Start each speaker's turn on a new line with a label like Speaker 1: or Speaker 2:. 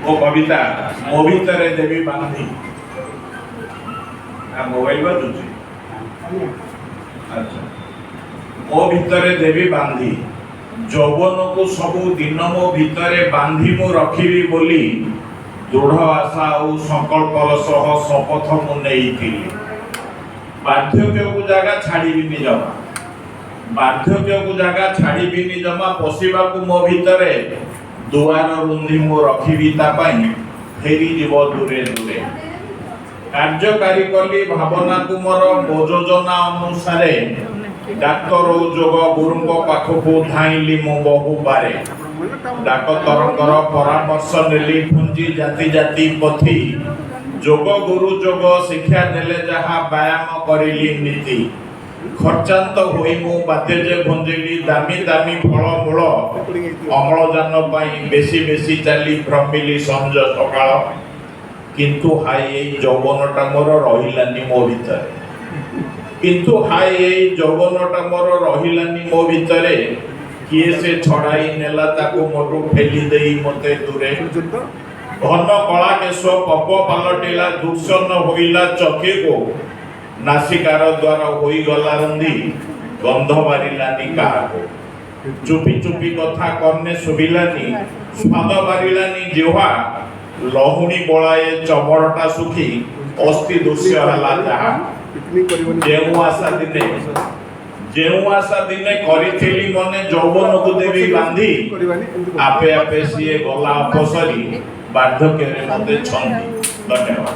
Speaker 1: वो कविता मो भितर देवी बांधी मोबाइल बाजुची अच्छा मो भितर देवी बांधी जौवन को सबु दिन मो भितर बांधी मु रखिबी बोली दृढ़ आशा और संकल्पर सह शपथ मु नेइथिली बाध्यक्य को जगह छाड़ीबिनी जमा बाध्यक्य को जगह छाड़ीबिनी जमा पशिबा को मो भितर दुआर रुंधी मु रखिबी तापाई फेरी जीव दूरे दूरे कार्यकारी कली भावना को मोर योजना अनुसार डाक्तर जोग गुरुंग पाखकु धाइली मु बहु बारे डाक्तरंकर परामर्श नेली पुंजी जाति जाति पथी जोग गुरु जोग शिक्षा देले जहा व्यायाम करिली नीति खर्चांत होई मु बातेजे भंजिली दामी दामी फल मूल अम्लजान पाई बेसी बेसी चाली भ्रमिली संज सकाळ किंतु हाय ए यौवनटा मोर रहिलानी मो भितर किंतु हाय ए यौवनटा मोर रहिलानी मो भितर किए से छड़ाई नेला ताको मोटू फेली देई मते दूरे घन कला केश पप पालटिला दुष्ण होइला चके को नासिकार द्वारा होई गला रंदी गंध बारिलानी काको चुपी चुपी कथा करने सुबिलानी स्वाद बारिलानी जिह्वा लहुणी बळाए चमड़टा सुखी अस्थि दृश्य हला जहा जेउ आशा दिने करिथिली मने यौवन को देवी बांधी आपे आपे सिए गला अपसरी बार्धक्य रे मते छंदी धन्यवाद।